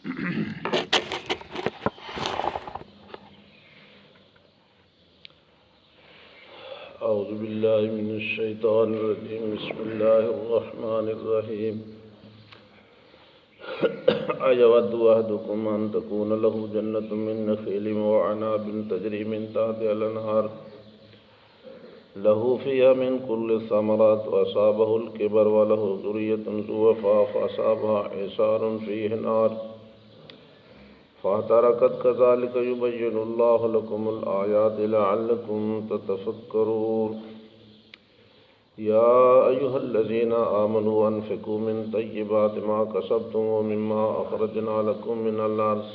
اعوذ باللہ من الشیطان الرجیم بسم اللہ الرحمن الرحیم ایود احدکم ان تکون له جنۃ من نخیل وعناب تجری من تحتها الانہار له فیہا من کل الثمرات واصابہ الکبر وله ذریۃ ضعفاء فاصابها اعصار فیہ نار فاحترقت كذلك يبين الله لكم الآيات لعلكم تتفكرون يا أيها الذين آمنوا أنفقوا من طيبات ما كسبتم ومما أخرجنا لكم من الأرض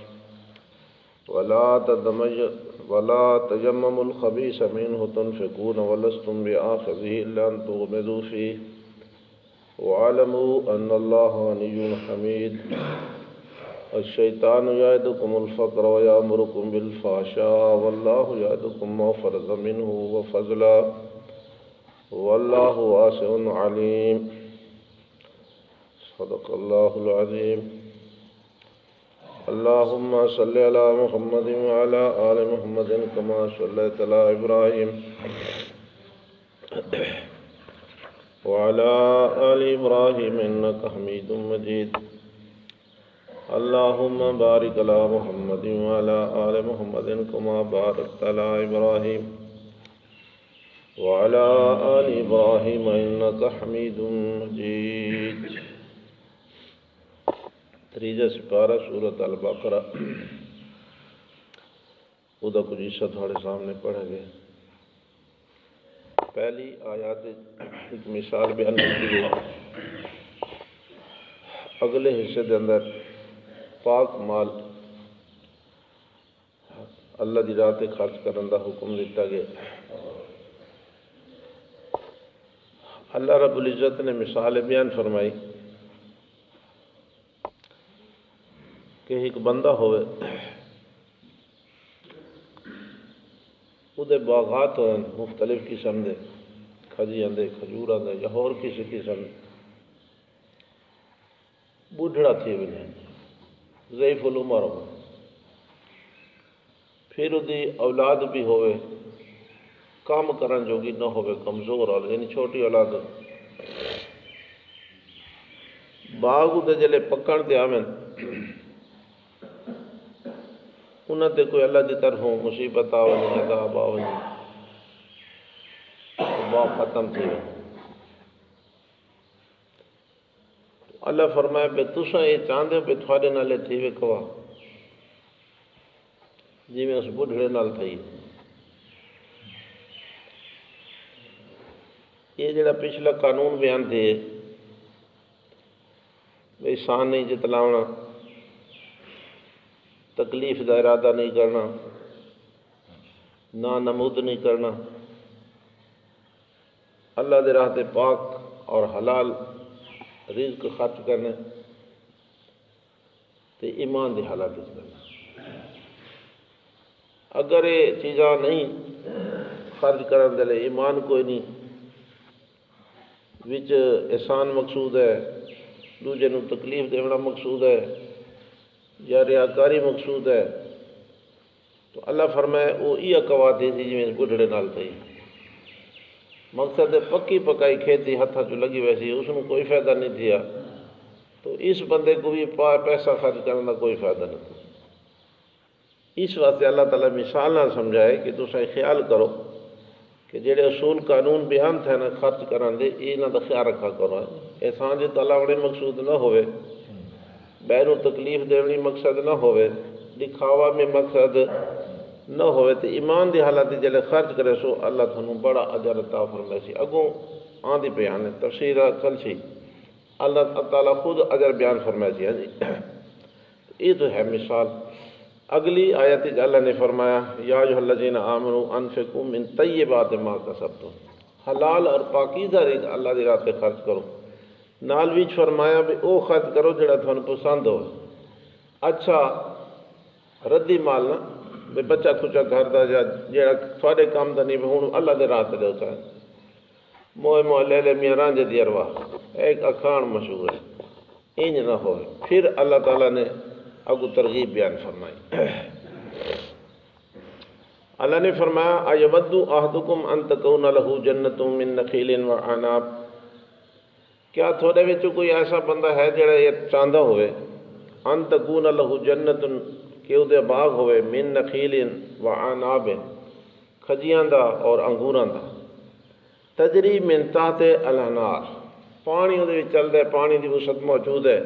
ولا تيمموا الخبيث منه تنفقون ولستم بآخذه إلا أن تغمضوا فيه واعلموا أن الله غني حميد الشیطان یعدکم الفقر ویامرکم بالفحشاء واللہ یعدکم مغفرۃ منہ وفضلا واللہ واسع علیم صدق اللہ العظیم اللہم صلی علی محمد وعلی آل محمد کما صلیت علی ابراہیم وعلی آل ابراہیم انک حمید مجید اللہم بارک علی محمد وعلی آل محمد کما بارکت علی ابراہیم وعلی آل ابراہیم انک حمید مجید۔ تریجا سپارہ سورۃ البقرہ وہ کچھ حصہ تھوڑے سامنے پڑھے گئے۔ پہلی آیات ایک مثال بیان کی ہے، اگلے حصے دے اندر پاک مال اللہ دی راہ تے خرچ کرن دا حکم دیتا گیا۔ اللہ رب العزت نے مثال بیان فرمائی کہ ایک بندہ ہوئے وہ باغات ہوئے مختلف قسم دے کھجیاں دے کھجوراں دے یا اور کسی قسم بوڑھڑا تھی بھی نہیں ضعیف العمر ہو، پھر وہ اولاد بھی ہوئے کام کرن جوگی نہ ہوئے کمزور اولاد یعنی چھوٹی اولاد ہو۔ باغ دے جلے پکڑ دے آمن انہاں تے کوئی اللہ دی طرفوں مصیبت آونی عذاب آونی باغ ختم تھی وے۔ اللہ فرمائے پہ تساں یہ چاہتے ہو پہ تھوڑے نالے تھی وے کوا جی میں اس بڑھڑے نال تھئی۔ یہ جڑا پچھلا قانون بیان تھے بھئی سان نہیں جتلاونا، تکلیف دا ارادہ نہیں کرنا، نا نمود نہیں کرنا، اللہ دے راہ تے پاک اور حلال رزق خرچ کرنے تے ایمان دی حالات کرنا۔ اگر یہ چیزاں نہیں خرچ کرن دے لے ایمان کوئی نہیں، وچ احسان مقصود ہے، دوجے نو تکلیف دینا مقصود ہے یا ریاکاری مقصود ہے، تو اللہ فرمائے وہ یہ قوادی تھی جی بڑھڑے نال تھی۔ مقصد پکی پکائی کھیتی ہتھا چ لگی ویسی اس کو کوئی فائدہ نہیں دیا، تو اس بندے کو بھی پیسہ خرچ کرنے کا کوئی فائدہ نہیں۔ اس واسطے اللہ تعالیٰ مثال نہ سمجھائے کہ تساں خیال کرو کہ جڑے اصول قانون بیان تھے نا خرچ کرن دے انہاں دا خیال رکھا کرو۔ احسان دے تلاونے مقصود نہ ہوئے، بیروں تکلیف دیونی مقصد نہ ہوئے، دکھاوا میں مقصد نہ ہوئے، تو ایمان دی حالت جلے خرچ کرے سو اللہ تھانوں بڑا اجر عطا فرمائے سی۔ اگوں آندھی بیان ہے تفسیر چل سی اللہ تعالیٰ خود اجر بیان فرمائے سی۔ یہ تو ہے مثال۔ اگلی آیت اللہ نے فرمایا یا ایھا الذین آمنوا انفقوا من طیبات ما کسبتم، حلال اور پاکیزہ رزق اللہ دی راہ تے خرچ کرو۔ نال وچ فرمایا بھی او خرچ کرو جڑا تھانوں پسند ہو، اچھا ردی مال نہ بے بچہ کچا گھر دا یا جڑا تھوڑے کام دا نہیں ہوں اللہ دے راہ تے دو چاہے موئے موئے لے لے میاں رانجے دی ارواح ایک اکھان مشہور ہے، انج نہ ہوئے۔ پھر اللہ تعالیٰ نے اگو ترغیب بیان فرمائی۔ اللہ نے فرمایا اَیَوَدُّ أَحَدُكُمْ أَن تَكُونَ لَهُ جَنَّةٌ مِّن نَخِيلٍ وَأَعْنَابٍ، کیا تھوڑے وچ کوئی ایسا بندہ ہے جڑا یہ چاہتا ہوئے ان تکون لہو جنت کہ وہ دے باغ ہوئے من نخیل وعناب کھجیاں دا اور انگوراں دا، تجری من تحت الانہار پانی وہ چلتا ہے، پانی دی وسعت موجود ہے،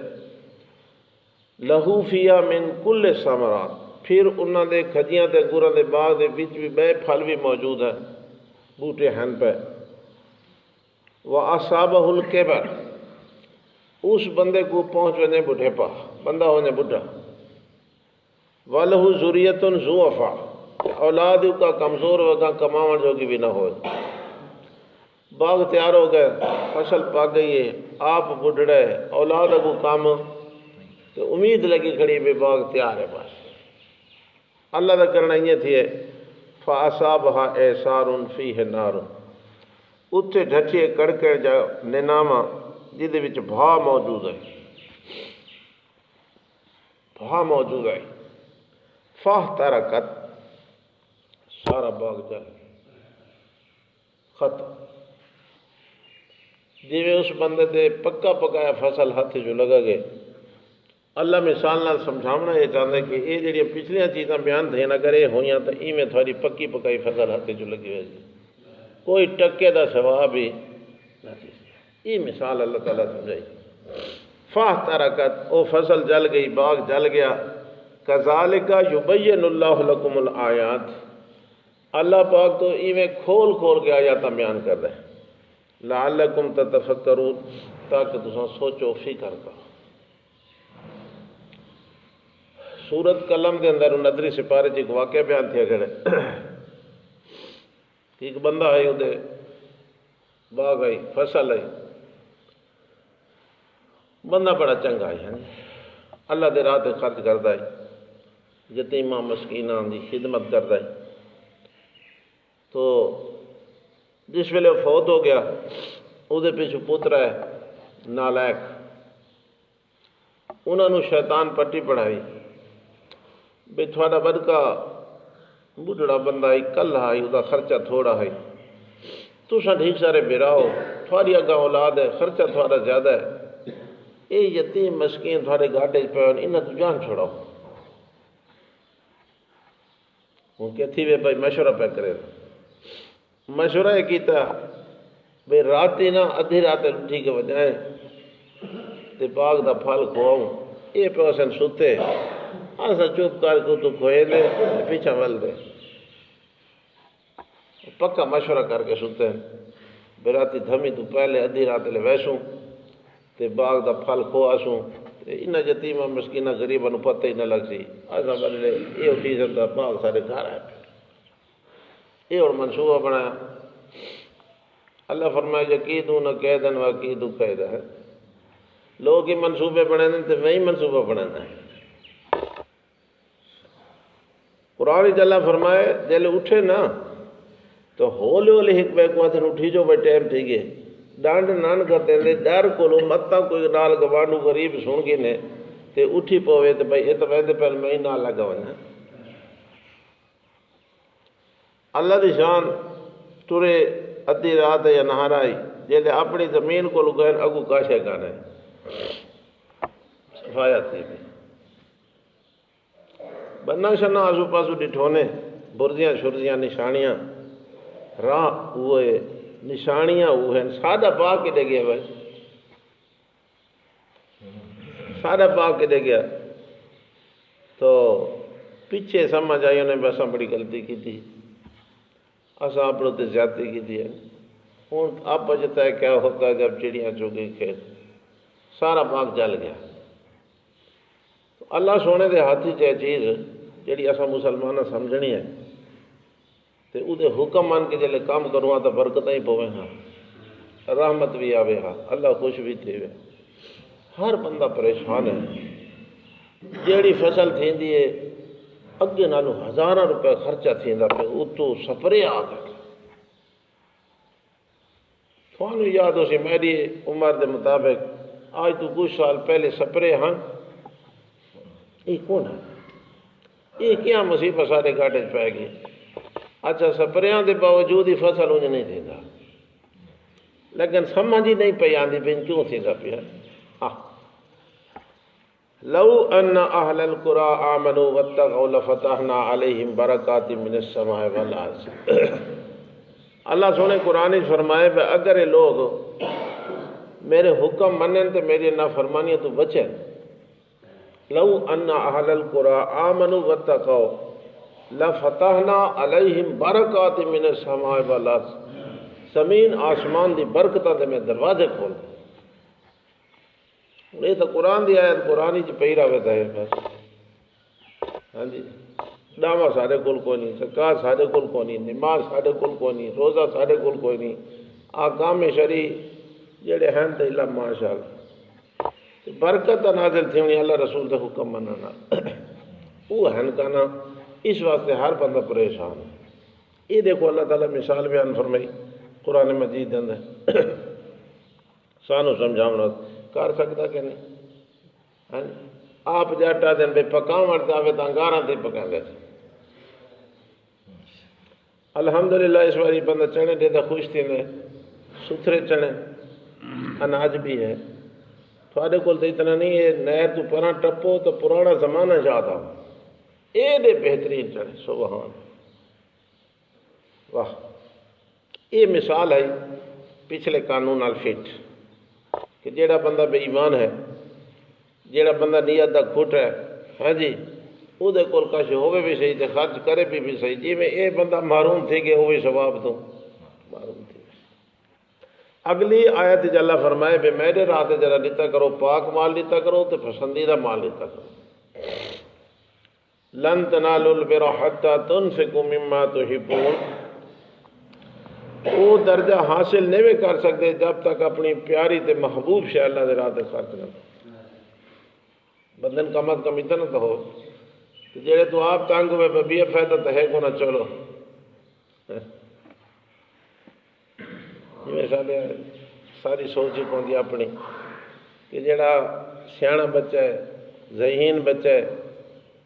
لہو فیہا من کل ثمرات پھر انہاں دے کھجیاں تے انگوراں دے باغ دے وچ بھی بے پھل بھی موجود ہے، بوٹے ہیں پہ۔ وَأَصَابَهُ الْكِبَرُ، اس بندے کو پہنچ ونے بڑھے پا، بندہ ہونے بڑھا، وَلَهُ ذُرِّيَّةٌ ضُعَفَاء، اولاد کا کمزور ہوگا، کماون جوگی بھی نہ ہوئے، باغ تیار ہو گئے، فصل پاک گئی ہے، آپ بڑھڑے اولاد کو کام تو امید لگی کھڑی بھی باغ تیار ہے، بس اللہ دا کرنا یہ تھی ہے فَأَصَابَهَا إِعْصَارٌ فِيهِ نَارٌ، اتھے ڈھٹھیے کڑکڑ جا ننامہ جدے وچ بھا موجود ہے، بھا موجود ہے، فَاحْتَرَقَتْ، سارا باغ جل ختم، جیویں اس بندے دے پکا پکایا فصل ہاتھ جو لگا گئے۔ اللہ مثال نال سمجھاونا یہ چاہتا ہے کہ یہ جڑی پچھلیاں چیزاں بیان تھے نہ کرے ہویاں تو ایویں تھوڑی پکی پکائی فصل ہاتھ جو لگی ہوئی کوئی ٹکے دا ثواب بھی نہ تھی، یہ مثال اللہ تعالیٰ سمجھائی۔ فَاحْتَرَقَتْ، او فصل جل گئی، باغ جل گیا، كَذَلِكَ يُبَيِّنُ اللَّهُ لَكُمُ الْآيَاتِ، اللہ پاک تو ایویں کھول کھول کے آیاتاں بیان کر رہے ہیں، لَعَلَّكُمْ تَتَفَكَّرُونَ، تاکہ تساں سوچو فکر کرو۔ سورت قلم دے اندر ندری سپارے ایک واقعہ بیان تھیا گھڑے، ایک بندہ آئی وہ باغ آئی فصل آئی، بندہ بڑا چنگا ہے اللہ دے راہ تے خرچ کرتا ہے، یتیماں مسکیناں دی خدمت کرتا ہے۔ تو جس ویلے وہ فوت ہو گیا وہ پیچھے پتر ہے نالائق، انہوں نے شیطان پٹی پڑھائی بھی تھوڑا بدکا بڑھڑا بندہ آئی کل آئی وہ خرچہ تھوڑا ہے، تساں ٹھیک سارے بیرا ہو، تھوڑی اگاں اولاد ہے، خرچہ تھوڑا زیادہ ہے، یہ یتیم مسکین تھوڑے گاٹے پہ انہاں تو جان چھوڑاؤ۔ وہ کہتی وے بھائی مشورہ پہ کرے، مشورہ یہ کیتا بھئی رات ہی نہ ادھی رات اٹھی کے بجائیں تے باغ دا پھل کھواؤں، یہ پہ اسن ستے آسا چپ کر کو تو کھوئے دے پیچھا ول دے، پکا مشورہ کر کے ستے ہیں براتی دھمی تو پہلے ادھی رات لے ویسوں تے باغ دا پھل کھواسوں، انہاں یتیماں مسکینہ غریباں نو پتہ ہی نہ لگ سی، آسا بلے یہ اٹھی سکتا باغ سارے گھر ہے، یہ اور منصوبہ بنایا۔ اللہ فرمایا یقیدون قیدن وقیدو قیدہ ہے، لوگ ہی منصوبے بنے دیں تو وہی منصوبہ بنانا ہے۔ قرآن اللہ فرمائے جلے اٹھے نا تو ہولے ہولے ایک بے کو آتھن اٹھی جو بے ٹیم ٹھیک ہے، ڈانڈ نان کرتے ہیں ڈر کو لو متا کوئی نال گوانڈو غریب سن گے نے تے اٹھی پوے تے بھائی یہ تو ویندے پہلے میں ہی نال لگا ہونا۔ اللہ دی شان ترے ادھی رات یا نہار آئی جیلے اپنی زمین کو لگائیں اگو کاشے گانے صفایا تھی بھی بننا شنا آسو پاسو ڈٹھونے برزیاں شرزیاں نشانیاں راہ ہوئے نشانیاں ہوئے سادہ پاک کے دے گیا بھائی، سادہ پاک کے دے گیا تو پیچھے سمجھ آئی انہیں بس بڑی غلطی کی تھی، اساں اپنوں تے زیادتی کی تھی، ہوں اب بجتا ہے کیا ہوتا ہے جب چڑیاں چوگی کھیت، سارا پاک جل گیا۔ اللہ سونے دے ہاتھی چاہے چیز جڑی اساں مسلمانہ سمجھنی ہے تے او دے حکم مان کے جلے کام کرواں تو برکتیں ہی پویں ہاں، رحمت بھی آوے ہاں، اللہ خوش بھی تھے وے۔ ہر بندہ پریشان ہے، جیڑی فصل تھیندی ہے اگے نالو ہزاراں روپے خرچہ تھیندا پہ اتو سپرے آ گئے۔ تھانوں یاد ہو سی میری عمر دے مطابق آج تو کچھ سال پہلے سپرے ہاں یہ کون ہے؟ یہ کیا مصیبت سارے گاٹے پی گئی؟ اچھا سپریاں دے باوجود ہی فصل انج نہیں تھیندا، لیکن سمجھ ہی نہیں پئی آندی پئی کیوں تھیندا پیا؟ لو ان اہل القرى آمنوا واتقوا لفتحنا علیہم برکات من السماء والارض۔ اللہ سونے قرآن فرمائے کہ اگر یہ لوگ میرے حکم منن تو میری نافرمانیوں تو بچیں، لو ان اہل القرى آمنوا واتقوا لفتحنا علیہم برکات من السماء والارض، زمین آسمان دی برکتاں دے میں دروازے کھول دے۔ یہ تو قرآن دی آیت قرآن ہی پئی رہے تھا بس۔ ہاں جی، ڈاما سارے کول کوئی نہیں، زکات سارے کول کوئی نہیں، نماز سارے کول کوئی نہیں، روزہ سارے کول کوئی نہیں، احکام شرعی جڑے ہیں تو اللہ ماشاء اللہ برکت نازل تھی ہونی اللہ رسول دے حکم مننا، وہ ہیں کہنا اس واسطے ہر بندہ پریشان ہے۔ یہ دیکھو اللہ تعالیٰ مثال بیان فرمائی قرآن مجید دے اندر، سانو سمجھاونا کر سکتا کہ نہیں؟ آپ جاٹا دن بے پکاؤں مرتا ہوئے تو انگاراں تے پکائیں دے تھے۔ الحمدللہ اس باری بندہ چنے دے دا خوش تھی نے، ستھرے چنے اناج بھی ہے۔ تھوڑے کول تو اتنا نہیں ہے، نہر تو پرا ٹپو تو پرانا زمانہ یاد آؤ، اے دے بہترین چنے، سبحان واہ۔ یہ مثال ہے پچھلے قانون الفٹ کہ جیڑا بندہ بے ایمان ہے، جیڑا بندہ نیت دا کھٹ ہے، ہاں جی او دے کول کش ہوئے بھی صحیح تے خرچ کرے بھی صحیح، جی میں اے بندہ محروم تھی گئے ہوئے ثواب تو محروم تھی۔ اگلی آیت جا اللہ فرمائے بے میرے راہ تے جرا لیتا کرو، پاک مال لیتا کرو تے پسندیدہ مال لیتا کرو۔ لن تنالوا البر حتى تنفقوا مما تحبون، وہ درجہ حاصل نہیں کر سکتے جب تک اپنی پیاری تے محبوب شے اللہ دے راہ تے خرچ نہ کرو۔ بندن کم از کم اتنا تو ہو کہ جڑے تو آپ تنگ ہوئے ببیہ فائدہ تو ہے کو نہ چلو۔ جی سارے ساری سوچ ہی پوندی اپنی کہ جڑا سیاح بچہ ہے، ذہین بچہ ہے،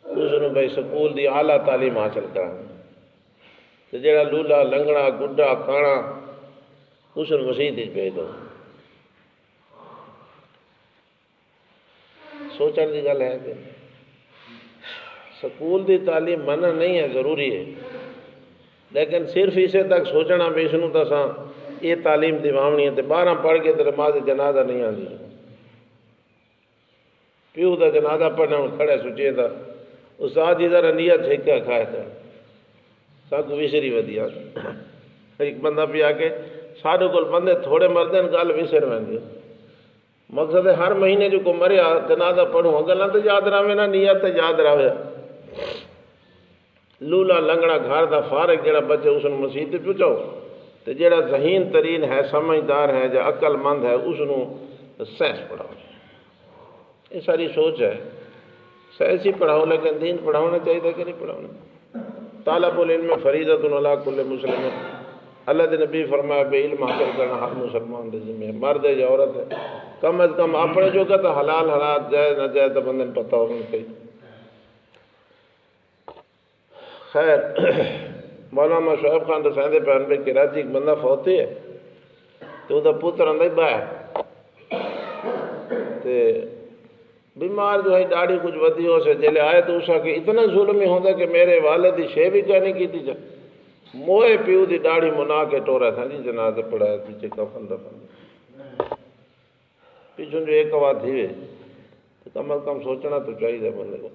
اس نے بھائی سکول دی اعلیٰ تعلیم حاصل کرا، تو جڑا لولا لنگڑا گڈا کانا اس نے مسیح بھیج دو۔ سوچنے کی گل ہے کہ سکول دی تعلیم منع نہیں ہے، ضروری ہے، لیکن صرف اسے تک سوچنا بھی اس نوں تساں یہ تعلیم دیوانی ہے، 12 پڑھ کے تو نماز جنازہ نہیں آتی، پیو دا جنازہ پڑھنا ہوں کھڑے سوچے دا استاد جی ذرا نیت چھکا کھائے تھا سب وسری ودیا۔ ایک بندہ بھی آ کے سارے کول بندے تھوڑے مردے گل وسر ویندی، مقصد ہے ہر مہینے جو کو مریا جنازہ پڑھوں گلاں تو یاد رہے نا، نیت تو یاد رہے۔ لولا لنگڑا گھر دا فارغ جڑا بچے اس نے مسیح تے پہنچاؤ، تو جڑا ذہین ترین ہے، سمجھدار ہے، جو عقل مند ہے، اس نوں سائنس پڑھاؤ۔ یہ ساری سوچ ہے، سائنس ہی پڑھاؤ لیکن دین پڑھاؤنا چاہیے کہ نہیں پڑھاؤنا۔ طالب العلم فریضۃ علی کل مسلم، اللہ دے نبی فرمایا بے علم حاصل کرنا ہر مسلمان دے ذمہ ہے، مرد ہے یا عورت ہے، کم از کم اپنے جو کہ حلال حالات جائز نہ جائز تو بندے نے پتہ ہونا چاہیے۔ خیر مولانا شعیب خان رسائن دے پہن پہ کراچی ایک بندہ فوتی ہے، تو دا پتر اندر باہر تے بیمار جو ہے ڈاڑی کچھ ودی ہو سے جلے آئے تو اسا کہ اتنا ظلم ہی ہوتا کہ میرے والد دی شے بھی کیا نہیں کی تھی جا موئے پیو دی ڈاڑی منا کے ٹورا تھا جی جنازہ پڑھایا پیچھے کفن دفن پیچھوں جو ایک آواز تھی وے تو کم از کم سوچنا تو چاہیے بندے کو۔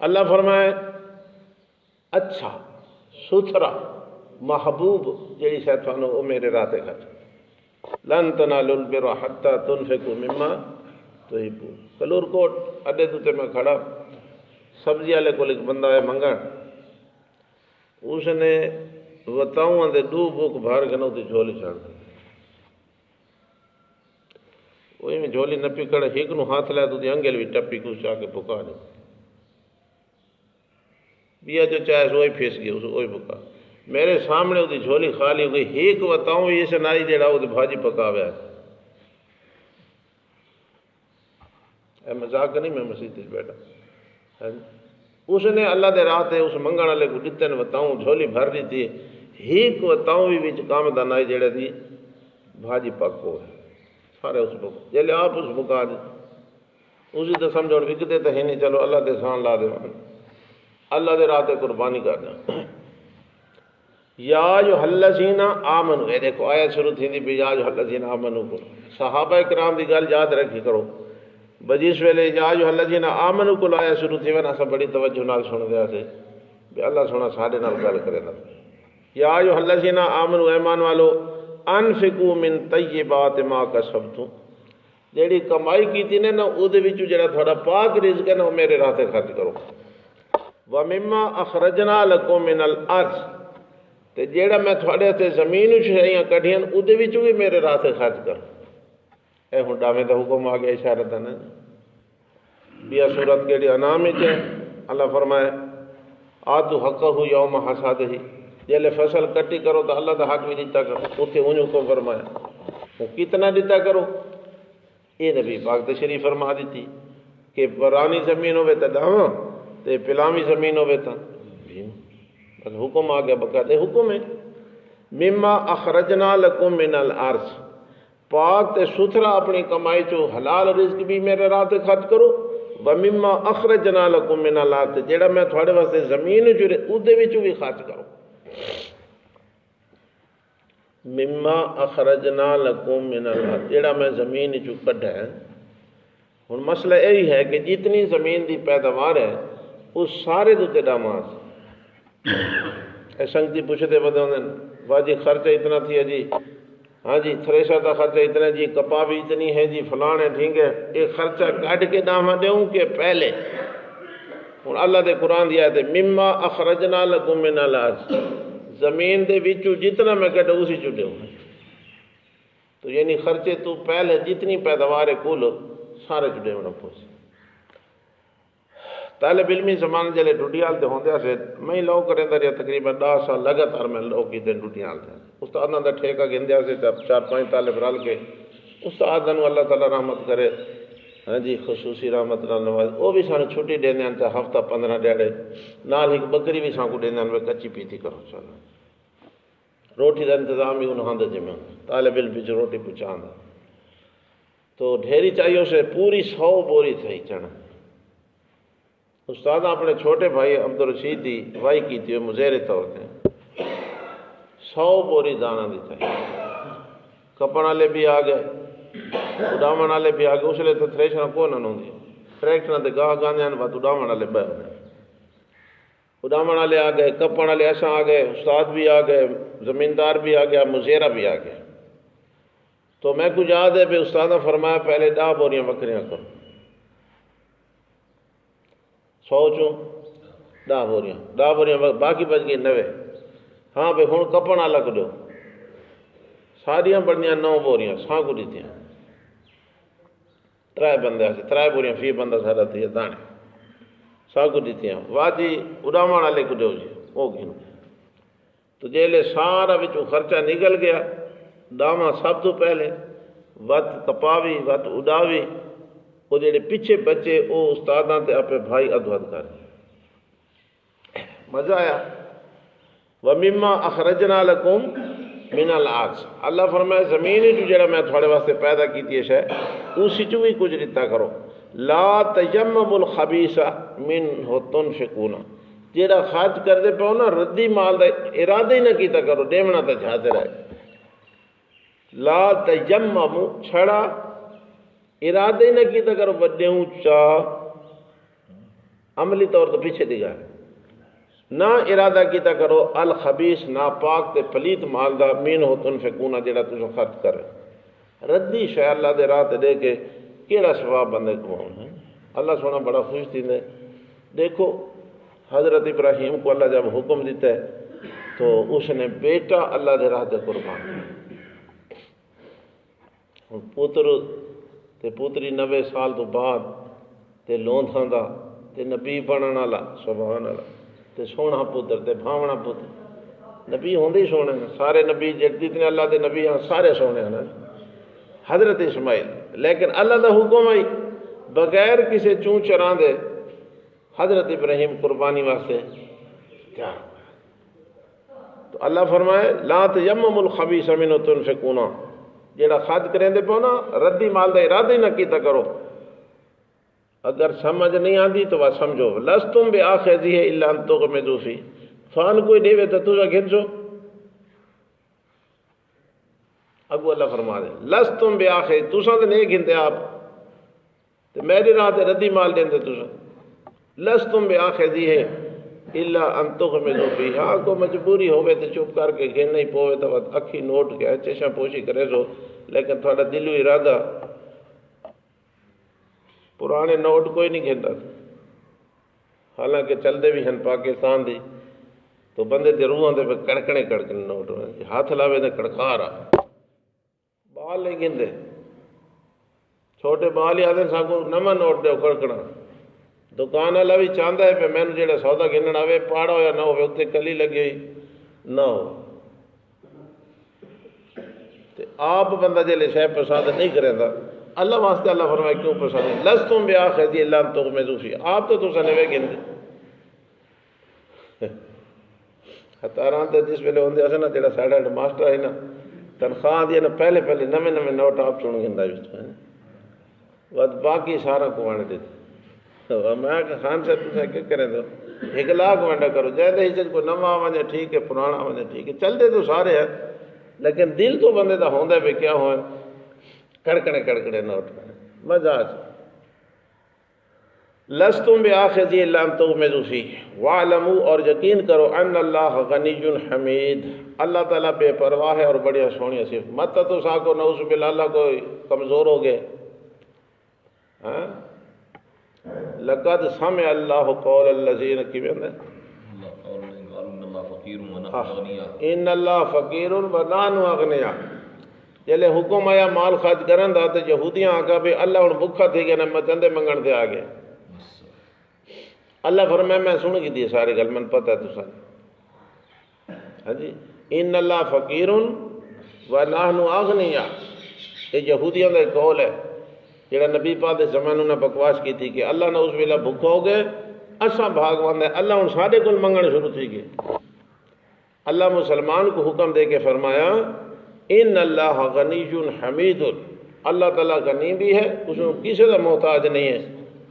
اللہ فرمائے اچھا ستھرا محبوب جیڑی شیطانوں وہ میرے راتے خرچ لن تنالوا البر حتى تنفقوا مما تحبون۔ کلور کوٹ اڈے دوتے میں کھڑا سبزی والے کو ایک بندہ ہے منگن، اس نے وتاؤں دے 2 بک بھر کے نہ تے جھولی چھڑ دی، وہی میں جھولی نہ پکڑ ایک نو ہاتھ لیا تو دی انگل بھی ٹپی کو چاہ کے پکا نہیں، بیا جو چاہے وہی پھیس گئی اس وہی پکا۔ میرے سامنے وہ جھولی خالی ہو گئی، ایک بتاؤں یہ سے نائی جڑا وہ بھاجی پکا ہوا ہے، اے مذاق نہیں میں مسیح بیٹھا، اس نے اللہ دے راہ تے اس منگن والے کو دتے نے وتاؤں جھولی بھر دی تھی، ہیک وتاؤں بھی وچ کام دا نائی جڑے دی بھاجی پکو ہے سارے اس کو جلے آپ اس بکا دی اسی تو سمجھو وکتے تو ہی نہیں، چلو اللہ دے سان لا دے اللہ دے راہ تے قربانی کرنا۔ یا جو الذین آمنو، اے دیکھو آیت شروع تھی بھی یا جو الذین آمنو کو صحابہ کرام دی گل یاد رکھی کرو، بجیس ویلے یا جو الذین آمنو کو آیت شروع تھی ورنہ سب بڑی توجہ نال سن دیا سے بھی اللہ سونا ساڈے نال گل کرے نا۔ یا جو الذین آمنو ایمان والو انفقوا من طیبات ما کسبتم، جیڑی کمائی کیتی نے نا او دے وچوں جڑا تھوڑا پاک رزق ہے نا وہ میرے راہ تے خرچ کرو۔ ومما اخرجنا لکم من الارض، تے جیڑا میں تھوڑے تے زمین شہیاں کڈھیاں او دے وچوں بھی میرے راہ تے خرچ کرو۔ اے ہن ڈاویں دا حکم آ گیا اشارت ہے نا بیا صورت کیڑی انعام وچ ہے، اللہ فرمائے آتو حقہ یوم حصادہ، جیلے فصل کٹی کرو تو اللہ دا حق بھی دیتا کرو، اتنے انہوں کو فرمایا وہ کتنا دیتا کرو، یہ نبی پاک تشریف فرما دیتی کہ پرانی زمین ہوئے تا داواں تے پلامی زمین ہوئے تا بس حکم آ گیا بقاعدہ حکم ہے۔ مما اخرجنا لکم من الارض، پاک تے ستھرا اپنی کمائی چو حلال رزق بھی میرے راہ تے خرچ کرو۔ ومما اخرجنا لکم من الارض، جیڑا میں تھوڑے واسطے زمین چڑے اودے وچوں بھی خرچ کرو۔ مما اخرجنا لکم من الارض، جیڑا میں زمین چو کڈھا ہے۔ ہن مسئلہ یہی ہے کہ جتنی زمین دی پیداوار ہے اس سارے دے ڈاماس اے سنگتی پوچھتے بدوں باجی خرچہ اتنا تھی ہے جی، ہاں جی تھریشر کا خرچہ اتنا جی، کپا بھی اتنی ہے جی، فلانے ٹھیک ہے، یہ خرچہ کٹ کے داما دوں کہ پہلے ہوں اللہ دے قرآن دیا ہے مما اخرجنا لکم من الارض، زمین دے وچوں جتنا میں کہتا اسی چٹے ہوں، تو یعنی خرچے تو پہلے جتنی پیداوار ہے کل سارے چٹے ہونا پوچھ۔ طالب علمی زمان جلے ڈوڈیال تے ہوندے سے میں لو کریں دا رہا تقریباً 10 سال لگاتار میں لو کی دن ڈوڈیال تے استاد دا ٹھیکہ گندیا سے 4-5 طالب رل کے استاد نو اللہ تعالی رحمت کرے، ہاں جی خصوصی رحمت نال نواز، وہ بھی سانو چھٹی دیندے ہیں ہفتہ 15 ڈیڑے نال ایک بکری بھی سانکو دیندے ہیں کچی پیتی کرو چلو، روٹی دا انتظام بھی انہاں دے جمع طالب علم بھی روٹی پہنچان دا تو ڈھیری چاہیے سے پوری 100 بوری تھی چنا۔ استاد اپنے چھوٹے بھائی عبدالرشید دی وائی کی تھی مزیر طور پہ 100 بوری دانا دی تھی، کپڑ والے بھی آ گئے، اڈاون والے بھی آ گئے، اس لیے تو تھریشر کو نہ ہوندی ٹریکٹر تے گاہ گاندے ہیں بات اڈاون والے بہ ہوئے، اڈاون والے آ گئے، کپڑ والے ایسا آ گئے، استاد بھی آ گئے، زمیندار بھی آ گیا، مزیرہ بھی آ گیا۔ تو میں کچھ یاد ہے بھی استاد نے فرمایا پہلے 10 بوریاں بکریاں کرو، 100 چوں 10 بوریاں باقی بچ گئی 90۔ ہاں بھائی ہوں کپڑ والا کڈو، ساریاں بڑھیاں 9 بوریاں سانکو دیتیاں، 3 بندے سے 3 بوریاں فی بندہ سارا تھی دانے سانکو دیتیاں، واہ جی اڈاون والے کڈو جی وہ گھن، تو جیلے سارا بچوں خرچہ نکل گیا، ڈاواں سب تو پہلے وت کپاوی وت اڈاوی، وہ جڑے پیچھے بچے وہ استاداں تے اپنے بھائی ادھوت کر مزہ آیا۔ وَمِمَّا أَخْرَجْنَا لَكُمْ مِنَ الْأَرْضِ، اللہ فرمائے زمین جو جڑا میں تھوڑے واسطے پیدا کیتی ہے اسی چوں بھی کچھ دیتا کرو، لا تیمموا الخبیث منہ تنفقون، جڑا خرچ کر دے پاؤ نا ردی مال دا ارادہ ہی نہ کیتا کرو، دیونا تے جاتے رہے، لا تیمموا چھڑا ارادہ ہی نہ کیتا کرو بڑے اونچا، عملی طور تو پیچھے دی گئے نہ ارادہ کیتا کرو الخبیث ناپاک تے پلیت مال دا مین ہو تنفقون جڑا تسو خرچ کرے، ردی شے اللہ دے راہ تے دے کے کیڑا ثواب بندے کو ہے، اللہ سونا بڑا خوش تھی نے۔ دیکھو حضرت ابراہیم کو اللہ جب حکم دیتا ہے تو اس نے بیٹا اللہ دے راہ تے قربان، پتر تے پتری 90 سال تو بعد تے لوندھاں دا تے نبی بنن والا سبحان اللہ، تے سونا پتر تے بھاونا پتر، نبی ہوندے ہی سونے ہیں سارے نبی جتنے اللہ دے نبی ہیں سارے سونے ہیں، حضرت اسماعیل، لیکن اللہ دا حکم آئی بغیر کسی چون چراں دے حضرت ابراہیم قربانی واسطے تیار ہو گیا۔ تو اللہ فرمائے لا تیمموا الخبیث منہ تنفقون، جیڑا خرچ کریں دے پو نا ردی مال دا ارادہ ہی نہ کیتا کرو۔ اگر سمجھ نہیں آتی تو بس سمجھو لستم بآخذیہ الا ان تغمضوا فیہ، فان کوئی دیوے تو تجھا گھنسو۔ اگو اللہ فرما دے لستم بآخذ، تساں تے نہیں گھنتے آپ تے میری راہ تے ردی مال دیندے تساں، لستم بآخذیہ الا ان تغمضوا فیہ، ہاں کو مجبوری ہوئے تو چپ کر کے گھن نہیں پوے تو اکھی نوٹ کے چشم پوشی کرے سو، لیکن تھوڑا دلو ارادہ پرانے نوٹ کوئی نہیں گھنتا، حالانکہ چلتے بھی ہیں پاکستان دی تو بندے تے روحاں دے پہ کڑکنے کڑکنے نوٹ ہوئے، ہاتھ لاوے تے کڑکا رہا، بال نہیں گھنتے، چھوٹے بال ہی آدھے ساکو نواں نوٹ دے کڑکنا، دکان والا بھی چاہتا ہے پہ میں نے جڑا سودا گھنن آوے پاڑا ہویا نہ ہوئے اتنے کلی لگی ہوئی نہ ہو، تے آپ بندہ جلے شے پسند نہیں کرے دا اللہ واسطے اللہ فرمائے کیوں پسند ہے لستم بآخذیہ الا ان تغمضوا فیہ، آپ تو تساں نوے گھندے ہتاراں تے جس ویلے ہوندے اساں نا جڑا ساڈا ہیڈ ماسٹر ہے نا تنخواہ دی نا پہلے نویں نوٹ آپ چن گھندا وچ ود باقی سارا کو وانڈ دیتے، میں کہ خان صاحب تساں کیا کریں دو 1 لاکھ وانڈا کرو جائے ہی کوئی نواں وجہ ٹھیک ہے پرانا وجہ ٹھیک ہے چلتے تو سارے ہیں لیکن دل تو بندے دا ہوندا ہے کیا ہوئے کڑکڑے نوٹ مزہ لستم بآخذیہ الا ان تغمضوا فیہ واعلموا، اور یقین کرو ان اللہ غنی حمید، اللہ تعالیٰ بے پرواہ ہے اور بڑی سونی صفت، مت تو ساکو نعوذ باللہ اللہ کو کمزور ہو گئے، ہاں لقد سمع اللہ قول الذین کی بندے ان اللہ فقیر ونحن اغنیاء، جلے حکم آیا مال خرچ کرن دا تے یہودیاں آکا بھی اللہ ہن بھکھا تھی گیا نہ چندے منگن دے آگے، اللہ فرمائے میں سن کی دی سارے گل من پتہ ہے تساں، ہاں جی ان اللہ فقیر ونحن اغنیاء، یہ یہودیاں دا قول ہے جڑا نبی پاک دے زمانے نے بکواس کی تھی کہ اللہ نے اس ویلے بھکھا ہو گئے اساں بھاگوان ہے، اللہ ہن ساڈے کول منگن شروع تھی گئے، اللہ مسلمان کو حکم دے کے فرمایا ان اللہ غنی حمید، اللہ تعالیٰ غنی بھی ہے اس میں کسی کا محتاج نہیں ہے،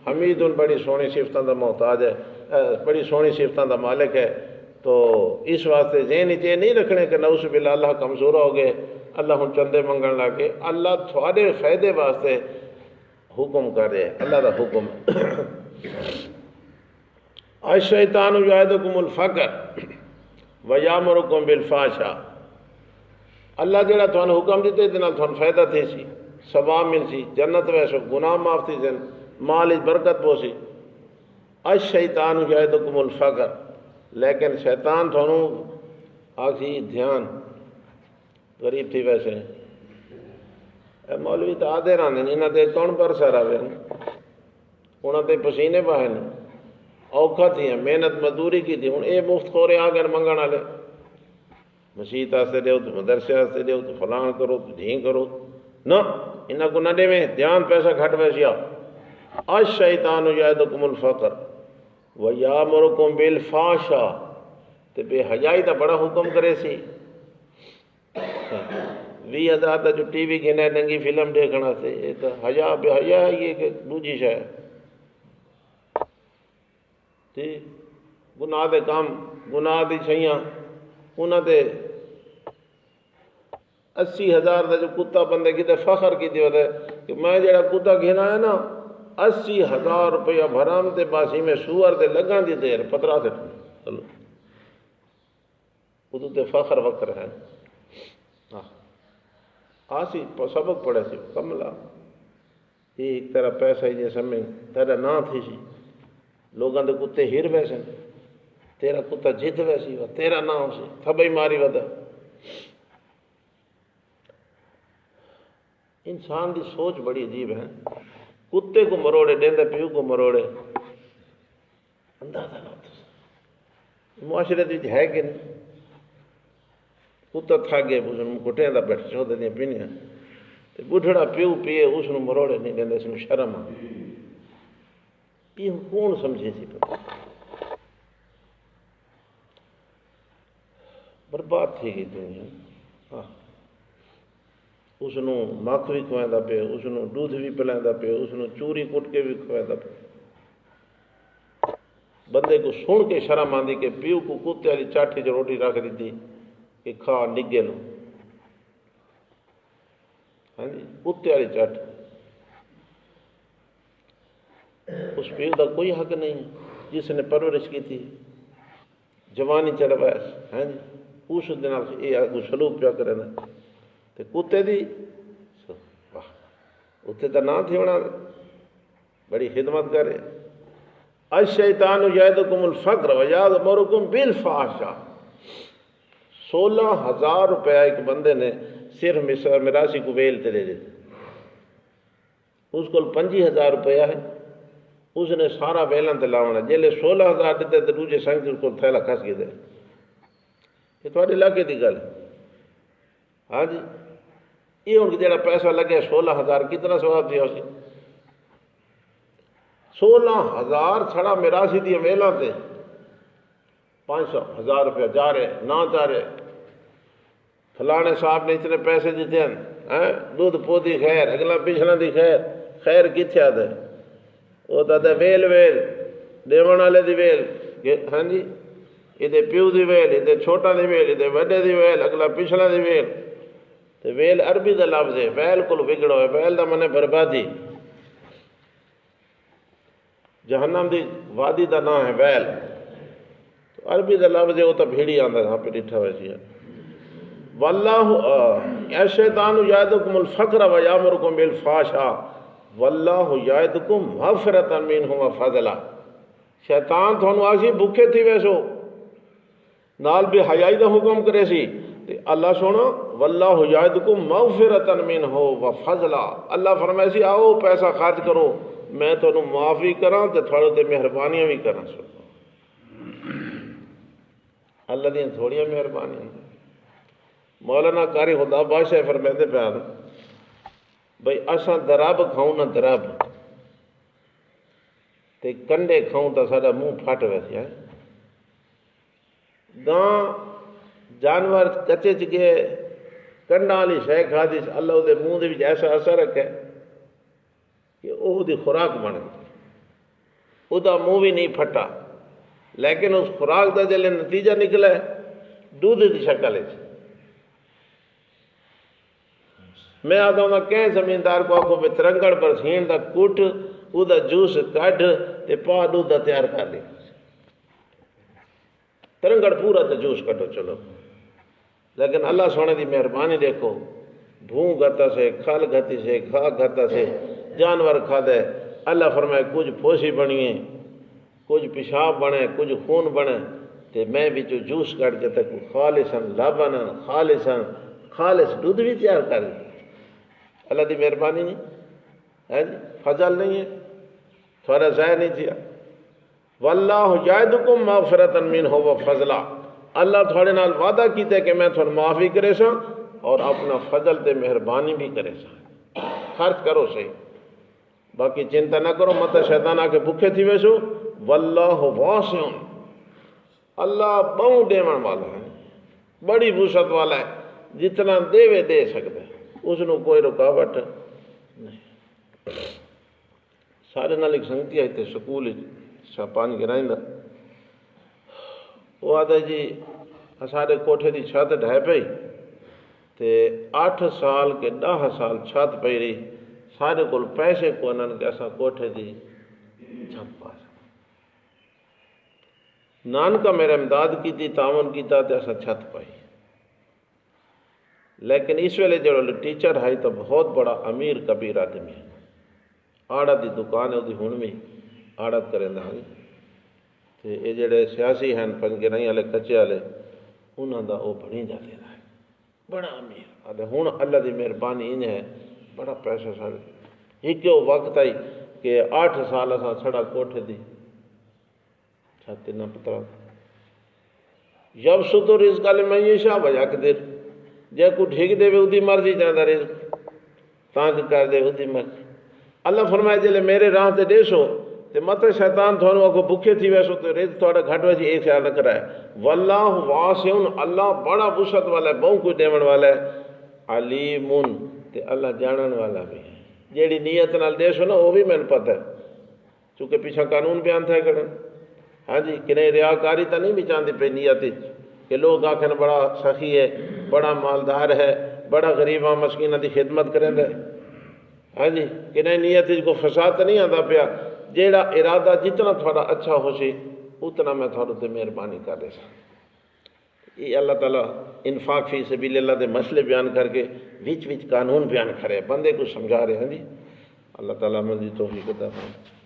حمید بڑی سونی صفتوں کا محتاج ہے، بڑی سونی صفتوں کا مالک ہے، تو اس واسطے ذہن چ نہیں رکھنے کہ نعوذ باللہ اللہ کمزور ہو گئے اللہ ہن چندے منگن لگ گئے، اللہ تھوڑے فائدے واسطے حکم کر رہے ہیں، اللہ کا حکم الشیطان یعدکم الفقر ویامرکم بالفحشاء، اللہ جڑا تھانوں حکم دیتے تے نال تھانوں فائدہ تھے سی، ثواب مل سی، جنت ویسو، گناہ معاف تھی سن، مال وچ برکت پوسی، الشیطان یعدکم الفقر، لیکن شیطان تھانوں آکھی دھیان غریب تھی ویسے اے مولوی تو آدھے رہندے انہاں تے کون برسا رہے انہاں تے پسینے بہے اوکھا تھی ہیں محنت مزدوری کی تھی ہوں اے مفت خورے آ گئے منگن والے مسیت واسطے دیو تو مدرسے واسطے دیو تو فلاں کرو تو ڈھیں کرو نہ انہاں کو نہ دے میں دھیان پیسہ گھٹ ویسیا الشیطان یعدکم الفقر ویامرکم بالفحشاء، تے بے حیائی دا بڑا حکم کرے سی، 20,000 دا جو ٹی وی گھنے ننگی فلم دیکھنا سے یہ تو حیا بے حیا ہے یہ کہ دوجی شے ٹھیک گناہ دے کام گناہ دی چھیاں انہاں دے 80,000 دا جو کتا بندے کی تے فخر کی دیو دے کہ میں جڑا کتا گھنا ہے نا 80,000 روپیہ بھرام تے باسی میں سور دے لگان دی دیر 15 سے چلو ادھو تے فخر وکر ہے آسی سبق پڑھے سی کملا یہ ایک طرح پیسہ ہی جیسا میں تیرا نہ تھی سی لوگاں دے کتے ہیر ویسے تیرا کتا جت ویسی و تیرا نہ ہو سی تھبئی ماری ودا انسان دی سوچ بڑی عجیب ہے، کتے کو مروڑے ڈیندے پیو کو مروڑے اندازہ نہ ہوتا معاشرے دی ہے کہ نہیں، کتا تھا گئے اس نے کٹیں دا بیٹھ چودہ دیں پینیاں بڑھڑا پیو پیے اس نے مروڑے نہیں دیندے اس نے شرم یہ کون سمجھے سی پتہ برباد تھی گئی دنیا ہاں اس مکھ بھی کھوائیں پے اس دودھ بھی پلائیں پے اس چوری کٹ کے بھی کھوائیں پے بندے کو سن کے شرم آندی کہ پیو کو کتے والی چاٹھی جو روٹی رکھ دیتی کہ کھا نگے لو ہاں جی کتے والی چاٹ اس پیو کا کوئی حق نہیں جس نے پرورش کی تھی جوانی چڑھوایا ہاں جی اس دن یہ اگو سلوک پیا کرے نا تو کتے دی واہ اتنے تو نہ تھی ہونا بڑی خدمت کرے الشیطان یعدکم الفقر ویأمرکم بالفحشاء 16,000 روپیہ ایک بندے نے صرف میراثی کو ویل تے دے دیتے اس کو 25,000 روپیہ ہے اس نے سارا ویلن تے لاؤنا جیلے 16,000 دیتے تو دوجے سنگ اس کو تھیلا کھس کے دے یہ تھوڑے علاقے دی گل ہاں جی یہ ان کی جڑا پیسہ لگے 16,000 کتنا ثواب دیا اسی 16,000 چھڑا میراثی دی ویلا تے 500,000 روپیہ جا رہے نہ جا رہے فلانے صاحب نے اتنے پیسے دیتے ہیں دودھ پودی خیر اگلا پچھلا دی خیر خیر کتنے آدھے وہ تو ویل ویل دیون والے دی ویل ہاں جی یہ پیو دی ویل یہ چھوٹا دی ویل یہ وڈے دی ویل اگلا پچھلا دی ویل تو ویل عربی دا لفظ ہے ویل کو بگڑو ہے ویل دا من بربادی جہنم دی وادی دا نام ہے ویل تو عربی دا لفظ ہے وہ تو بھیڑی آندا تھا پہ ڈٹھا ویسی ہے واللہ الشیطان یعدکم الفقر ویأمرکم بالفحشاء واللہ یعدکم مغفرۃ منہ وفضلا شیطان تھانوں آسی بھوکے تھی ویسو نال بھی حیائی دا حکم کرے سی تے اللہ سونا واللہ یعدکم مغفرۃ منہ وفضلا اللہ فرمائے سی آؤ پیسہ خرچ کرو میں تھانوں معافی کراں تے تھوڑے تے مہربانیاں بھی کراں اللہ دیاں تھوڑیاں مہربانیاں مولانا قاری خدا بادشاہ فرمائے پہ بھئی اساں دراب کھاؤں نہ دراب تے کنڈے کھاؤں تا ساڈا منہ پھٹ ویسے ہے گاں جانور کچے چگے کنڈا والی شے کھا دی اللہ دے منہ دے وچ ایسا اثر رکھے کہ وہ دی خوراک بن گئی وہ دا منہ بھی نہیں پھٹا لیکن اس خوراک دا جلے نتیجہ نکلا ہے دودھ دی شکل ہے میں آتا ہوں کہ زمیندار کو آکھو میں ترنگڑ پر سین دا کٹ او دا جوس کٹ تے پا دودھ دا تیار کر لیا ترنگڑ پورا تے جوس کٹو چلو لیکن اللہ سونے دی مہربانی دیکھو بھون گھتا سے کھال گھتی سے کھا گھتا سے جانور کھا دے اللہ فرمائے کچھ پھوسی بنیے کچھ پیشاب بنے کچھ خون بنے تے میں بھی جو جوس کٹ کے تک خالصاً لبناً خالص دودھ بھی تیار کر لی اللہ دی مہربانی نہیں ہے جی فضل نہیں ہے تھوڑا ضائع نہیں کیا واللہ یعدکم مغفرۃ منہ وفضلا اللہ تھوڑے نال وعدہ کیتے کہ میں تھوڑا معافی کرے سا اور اپنا فضل تے مہربانی بھی کرے سا خرچ کرو صحیح باقی چنتا نہ کرو مت شیطان آ کے بھوکے تھی ویسو واللہ واسع اللہ بہوں دیون والا ہے بڑی وسعت والا ہے جتنا دے دے سکتا ہے اس نے کوئی رکاوٹ نہیں سارے نال ایک سنگتی آئی تھے سکول پانی گرائیں دا وہ آدھا جی سارے کوٹھے دی چھت ڈھائے پئی تے 8 سال کے 10 سال چھت پئی رہی سارے کول پیسے کو انہوں کہ ایسا کوٹھے دی چھت پا نانکا میرے امداد کی تھی تعاون کیتا تے ایسا چھت پائی لیکن اس ویلے جو ٹیچر ہے تو بہت بڑا امیر کبیر آدمی ہے آڑا دی دکان ہے وہ ہن بھی آڑت کریں دا تے یہ جڑے سیاسی ہیں پنگرائی والے کچے والے انہوں دا وہ بڑی جاتے ہے بڑا امیر آدھے ہن اللہ دی مہربانی انہیں ہے بڑا پیسہ سارے ایک وقت آئی کہ 8 سال اساں چھڑا کوٹھے دی چھاتے نہ پترا یبسط الرزق لمن یشاء ویقدر جے کو ٹھیک دے وہ دی مرضی جاندا رزق تانگ کر دے وہ دی مرضی اللہ فرمائے جلے میرے راہ تے دیسو تے مت شیطان تھانوں کو بھکھے تھی ویسو تو رزق تھوڑا گھٹ ویسی ایک خیال رکھ رہا ہے واللہ واسع اللہ بڑا وسعت والا ہے بہت کچھ دیون والا ہے علیم تے اللہ جانن والا بھی ہے جیڑی نیت نال دے سو نا وہ بھی مین پتہ ہے چونکہ پیچھا قانون بیان تھا کرن ہاں جی کہ ریاکاری تو نہیں بھی چاہتی پہ نیت کہ لوگ آخر بڑا سخی ہے بڑا مالدار ہے بڑا غریباں مسکیناں دی خدمت کریں دے ہاں جی کہ نیت کو فساد تو نہیں آتا پیا جیڑا ارادہ جتنا تھوڑا اچھا ہو سی اتنا میں تھوڑے تے مہربانی کر دے سا یہ اللہ تعالیٰ انفاق فی سبیل اللہ دے مسئلے بیان کر کے وچ قانون بیان کرے بندے کو سمجھا رہے ہیں جی اللہ تعالیٰ مزید توفیق عطا فرمائے